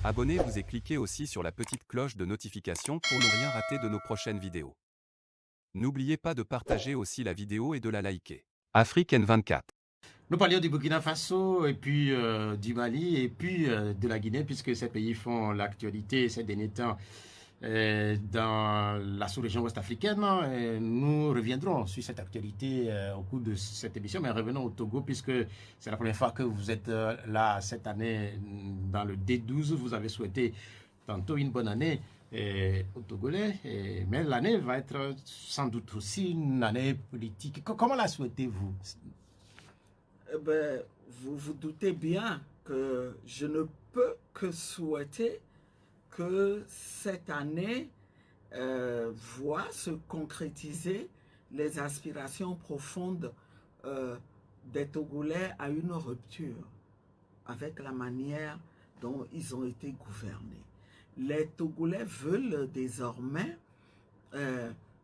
Abonnez-vous et cliquez aussi sur la petite cloche de notification pour ne rien rater de nos prochaines vidéos. N'oubliez pas de partager aussi la vidéo et de la liker. Afrique N24. Nous parlions du Burkina Faso et puis du Mali et puis de la Guinée, puisque ces pays font l'actualité ces derniers temps dans la sous-région ouest-africaine. Nous reviendrons sur cette actualité au cours de cette émission, mais revenons au Togo, puisque c'est la première fois que vous êtes là cette année dans le D12. Vous avez souhaité tantôt une bonne année aux Togolais, mais l'année va être sans doute aussi une année politique. Comment la souhaitez-vous? Ben, vous vous doutez bien que je ne peux que souhaiter que cette année voit se concrétiser les aspirations profondes des Togolais à une rupture avec la manière dont ils ont été gouvernés. Les Togolais veulent désormais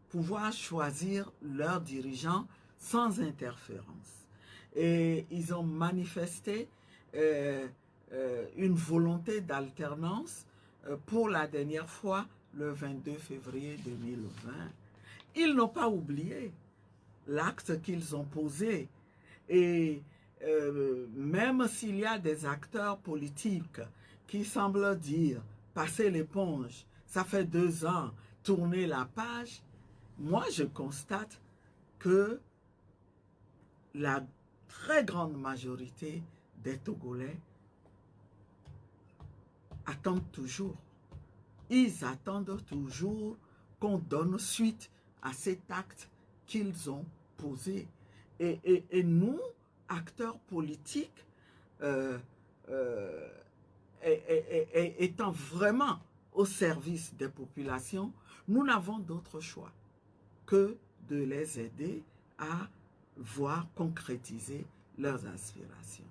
pouvoir choisir leurs dirigeants sans interférence. Et ils ont manifesté une volonté d'alternance pour la dernière fois le 22 février 2020. Ils n'ont pas oublié l'acte qu'ils ont posé. Et même s'il y a des acteurs politiques qui semblent dire « passer l'éponge, ça fait 2 ans, tourner la page », moi je constate que la très grande majorité des Togolais attendent toujours. Ils attendent toujours qu'on donne suite à cet acte qu'ils ont posé. Et nous, acteurs politiques, étant vraiment au service des populations, nous n'avons d'autre choix que de les aider à voir concrétiser leurs aspirations.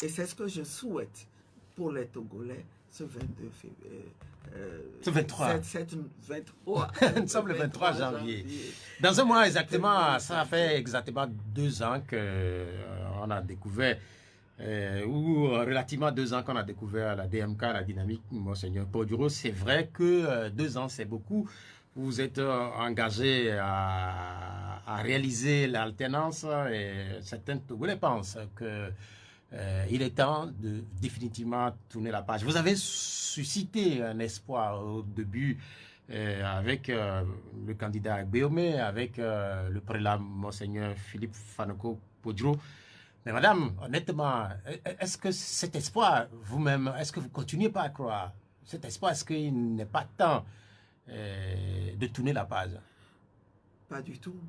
Et c'est ce que je souhaite pour les Togolais ce 22 février. Ce 23. 23. Nous sommes le 23 janvier. Dans un mois exactement, ça fait exactement 2 ans qu'on a découvert, ou relativement 2 ans qu'on a découvert la DMK, la dynamique Monseigneur Poduro. C'est vrai que 2 ans, c'est beaucoup. Vous êtes engagé à réaliser l'alternance et certains Togolais pensent que il est temps de définitivement tourner la page. Vous avez suscité un espoir au début avec le candidat Béomé, avec le prélat Monseigneur Philippe Fanoko Podro. Mais madame, honnêtement, est-ce que cet espoir, vous-même, est-ce que vous continuez pas à croire cet espoir? Est-ce qu'il n'est pas temps de tourner la page? Pas du tout.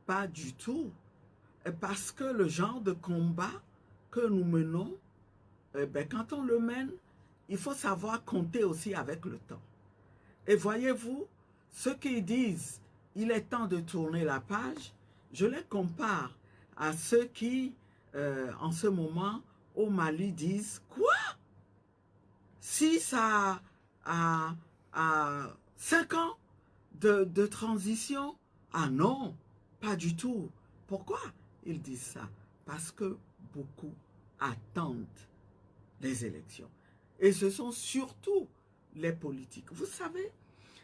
Pas du tout. Parce que le genre de combat que nous menons, quand on le mène, il faut savoir compter aussi avec le temps. Et voyez-vous, ceux qui disent « il est temps de tourner la page », je les compare à ceux qui, en ce moment, au Mali, disent « quoi ? 6 à 5 ans de transition? Ah non, pas du tout. » Pourquoi ils disent ça? Parce que beaucoup attendent les élections. Et ce sont surtout les politiques. Vous savez,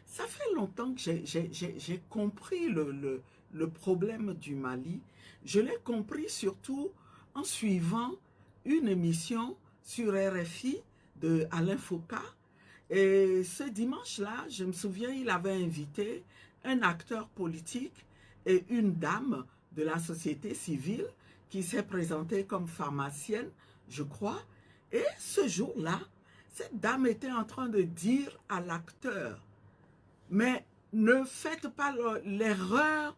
ça fait longtemps que j'ai compris le problème du Mali. Je l'ai compris surtout en suivant une émission sur RFI de Alain Foucault. Et ce dimanche-là, je me souviens, il avait invité un acteur politique et une dame de la société civile qui s'est présentée comme pharmacienne, je crois. Et ce jour-là, cette dame était en train de dire à l'acteur, mais ne faites pas l'erreur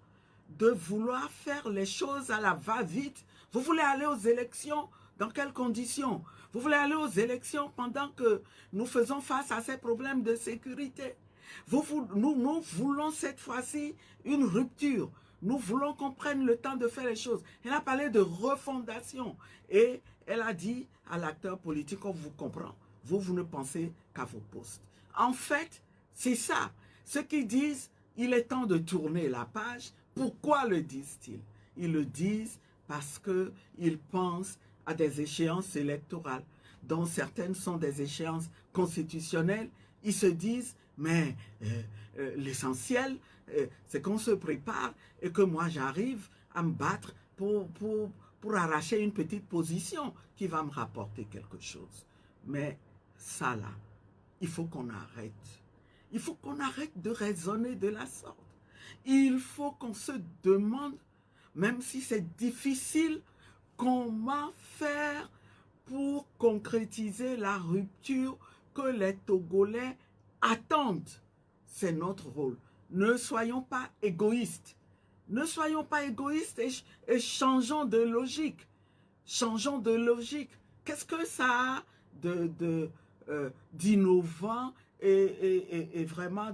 de vouloir faire les choses à la va-vite. Vous voulez aller aux élections, dans quelles conditions? Vous voulez aller aux élections pendant que nous faisons face à ces problèmes de sécurité. Nous voulons cette fois-ci une rupture. Nous voulons qu'on prenne le temps de faire les choses. Elle a parlé de refondation. Et elle a dit à l'acteur politique, on vous comprend. Vous ne pensez qu'à vos postes. En fait, c'est ça. Ceux qui disent, il est temps de tourner la page, pourquoi le disent-ils? Ils le disent parce qu'ils pensent à des échéances électorales. dont certaines sont des échéances constitutionnelles, ils se disent, mais l'essentiel, c'est qu'on se prépare et que moi j'arrive à me battre pour arracher une petite position qui va me rapporter quelque chose. Mais ça là, il faut qu'on arrête. Il faut qu'on arrête de raisonner de la sorte. Il faut qu'on se demande, même si c'est difficile, comment faire pour concrétiser la rupture que les Togolais attendent. C'est notre rôle. Ne soyons pas égoïstes. Ne soyons pas égoïstes et changeons de logique. Changeons de logique. Qu'est-ce que ça a d'innovant et vraiment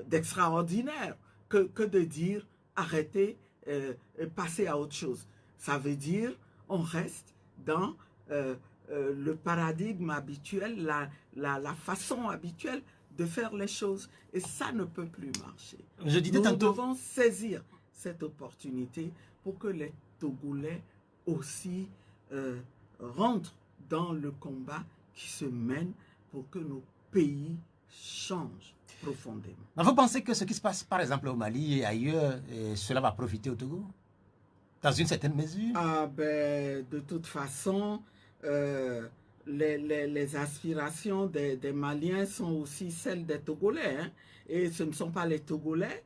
d'extraordinaire que de dire arrêtez et passer à autre chose? Ça veut dire on reste dans le paradigme habituel, la façon habituelle de faire les choses. Et ça ne peut plus marcher. Je disais Nous tantôt... devons saisir cette opportunité pour que les Togolais aussi rentrent dans le combat qui se mène pour que nos pays changent profondément. Vous pensez que ce qui se passe par exemple au Mali et ailleurs, cela va profiter au Togo? Dans une certaine mesure? Ah ben, de toute façon, les aspirations des Maliens sont aussi celles des Togolais. Hein, et ce ne sont pas les Togolais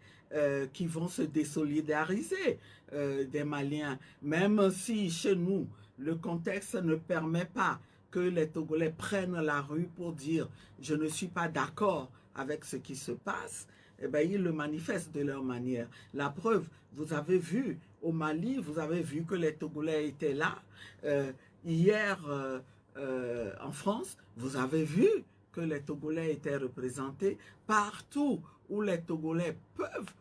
qui vont se désolidariser des Maliens. Même si chez nous, le contexte ne permet pas que les Togolais prennent la rue pour dire « je ne suis pas d'accord avec ce qui se passe », eh bien, ils le manifestent de leur manière. La preuve, vous avez vu au Mali, vous avez vu que les Togolais étaient là. Hier, en France, vous avez vu que les Togolais étaient représentés. Partout où les Togolais peuvent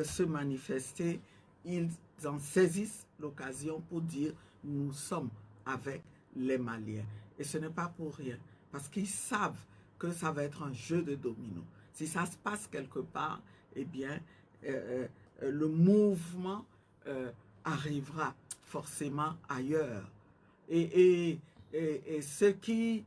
se manifester, ils en saisissent l'occasion pour dire « nous sommes avec les Maliens ». Et ce n'est pas pour rien, parce qu'ils savent que ça va être un jeu de domino. Si ça se passe quelque part, eh bien, le mouvement arrivera forcément ailleurs. Et ceux qui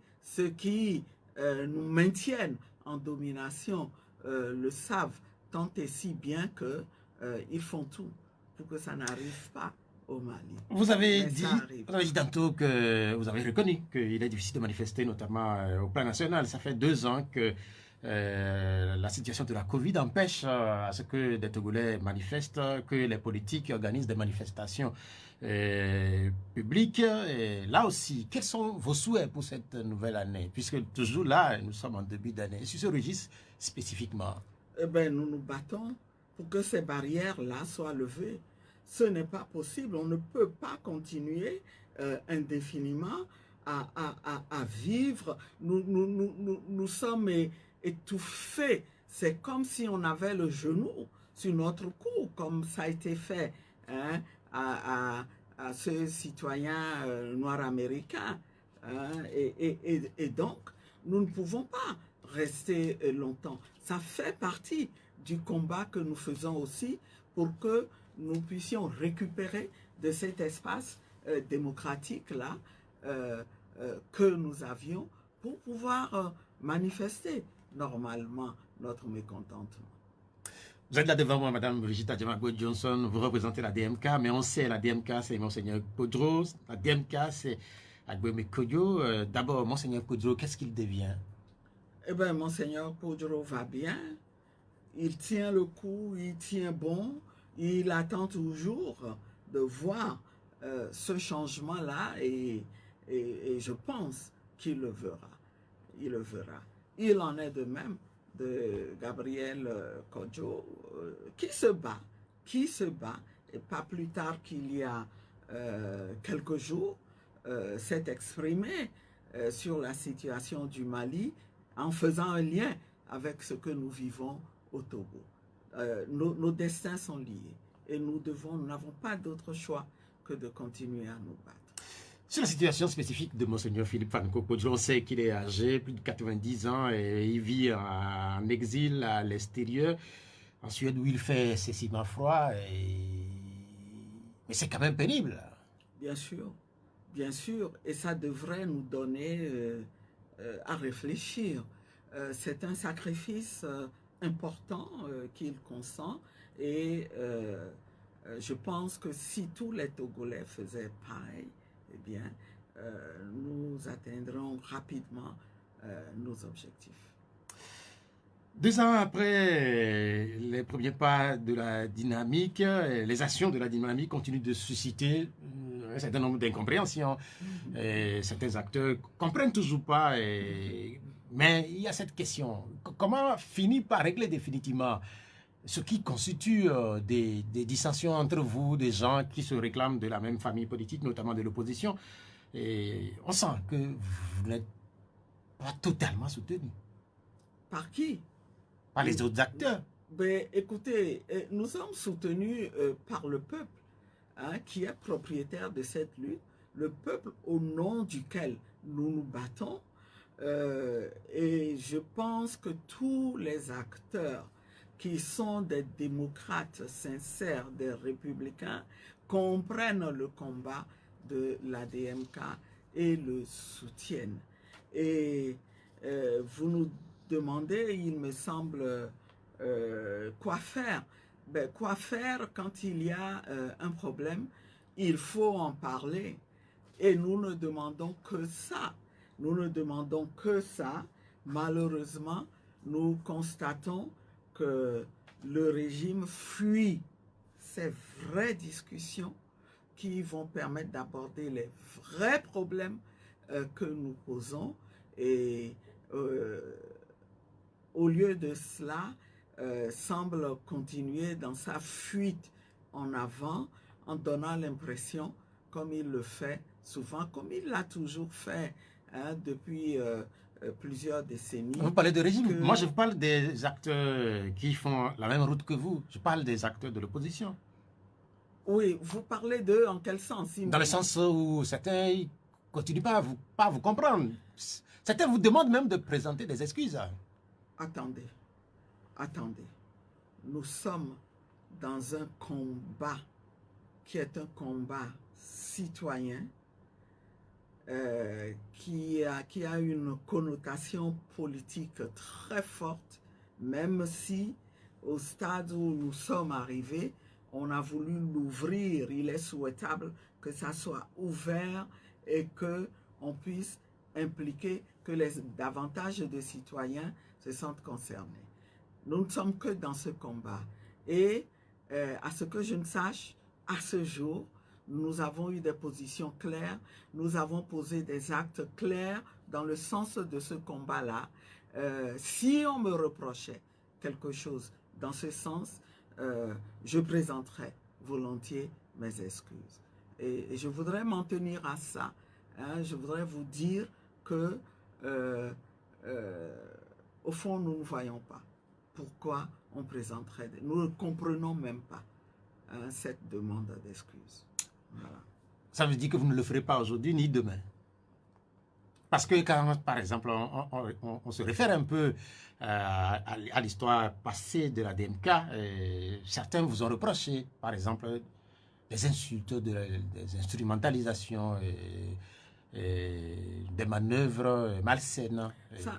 nous maintiennent en domination le savent tant et si bien qu'ils font tout pour que ça n'arrive pas au Mali. Vous avez dit tantôt que vous avez reconnu qu'il est difficile de manifester, notamment au plan national. Ça fait 2 ans que la situation de la Covid empêche à ce que des Togolais manifestent, que les politiques organisent des manifestations publiques. Et là aussi, quels sont vos souhaits pour cette nouvelle année? Puisque toujours là, nous sommes en début d'année. Sur ce registre spécifiquement. Eh bien, nous nous battons pour que ces barrières-là soient levées. Ce n'est pas possible. On ne peut pas continuer indéfiniment à vivre. Nous sommes étouffés. C'est comme si on avait le genou sur notre cou, comme ça a été fait hein, à ce citoyen noir américain. Hein, et donc, nous ne pouvons pas rester longtemps. Ça fait partie du combat que nous faisons aussi pour que nous puissions récupérer de cet espace démocratique-là que nous avions pour pouvoir manifester normalement notre mécontentement. Vous êtes là devant moi, Madame Brigitte Adjemago Johnson, vous représentez la DMK, mais on sait la DMK, c'est Monseigneur Kodjo, la DMK, c'est Agbemi Kodjo. D'abord, Monseigneur Kodjo, qu'est-ce qu'il devient? Eh bien, Monseigneur Kodjo va bien, il tient le coup, il tient bon, il attend toujours de voir ce changement-là et je pense qu'il le verra. Il le verra. Il en est de même de Gabriel Kodjo qui se bat, et pas plus tard qu'il y a quelques jours, s'est exprimé sur la situation du Mali en faisant un lien avec ce que nous vivons au Togo. Nos destins sont liés et nous n'avons pas d'autre choix que de continuer à nous battre. Sur la situation spécifique de Monseigneur Philippe Fanko Kodjo, on sait qu'il est âgé, plus de 90 ans, et il vit en exil à l'extérieur, en Suède où il fait excessivement froid, mais c'est quand même pénible. Bien sûr, bien sûr, et ça devrait nous donner à réfléchir. C'est un sacrifice important qu'il consent et je pense que si tous les Togolais faisaient pareil, eh bien, nous atteindrons rapidement nos objectifs. 2 ans après les premiers pas de la dynamique, les actions de la dynamique continuent de susciter un certain nombre d'incompréhensions. Certains acteurs comprennent toujours pas, mais il y a cette question. Comment finir par régler définitivement ce qui constitue des dissensions entre vous, des gens qui se réclament de la même famille politique, notamment de l'opposition? Et on sent que vous n'êtes pas totalement soutenu. Par qui? Par les autres acteurs. Ben, écoutez, nous sommes soutenus par le peuple, hein, qui est propriétaire de cette lutte, le peuple au nom duquel nous nous battons. Et je pense que tous les acteurs qui sont des démocrates sincères, des républicains, comprennent le combat de la DMK et le soutiennent. Et vous nous demandez, il me semble, quoi faire. Ben, quoi faire quand il y a un problème? Il faut en parler. Et nous ne demandons que ça. Nous ne demandons que ça. Malheureusement, nous constatons que le régime fuit ces vraies discussions qui vont permettre d'aborder les vrais problèmes que nous posons. Et au lieu de cela, semble continuer dans sa fuite en avant en donnant l'impression, comme il le fait souvent, comme il l'a toujours fait hein, depuis plusieurs décennies. Vous parlez de régime. Moi, je parle des acteurs qui font la même route que vous. Je parle des acteurs de l'opposition. Oui, vous parlez d'eux en quel sens? Dans le sens où certains ne continuent pas à vous comprendre. Certains vous demandent même de présenter des excuses. Attendez, attendez. Nous sommes dans un combat qui est un combat citoyen qui a une connotation politique très forte, même si au stade où nous sommes arrivés, on a voulu l'ouvrir. Il est souhaitable que ça soit ouvert et qu'on puisse impliquer que davantage de citoyens se sentent concernés. Nous ne sommes que dans ce combat. Et à ce que je ne sache, à ce jour, nous avons eu des positions claires, nous avons posé des actes clairs dans le sens de ce combat-là. Si on me reprochait quelque chose dans ce sens, je présenterai volontiers mes excuses. Et je voudrais m'en tenir à ça. Hein, je voudrais vous dire que, au fond, nous ne voyons pas pourquoi on présenterait. Nous ne comprenons même pas hein, cette demande d'excuses. Voilà. Ça veut dire que vous ne le ferez pas aujourd'hui ni demain. Parce que quand, par exemple, on se réfère un peu à l'histoire passée de la DMK, certains vous ont reproché, par exemple, des insultes, des instrumentalisations, des manœuvres malsaines.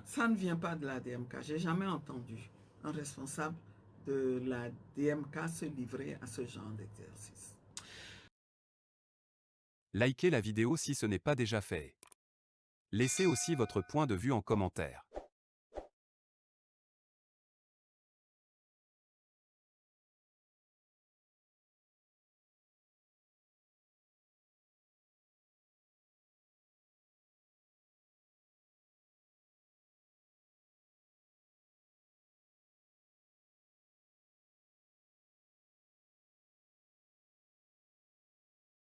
Ça ne vient pas de la DMK. Je n'ai jamais entendu un responsable de la DMK se livrer à ce genre d'exercice. Likez la vidéo si ce n'est pas déjà fait. Laissez aussi votre point de vue en commentaire.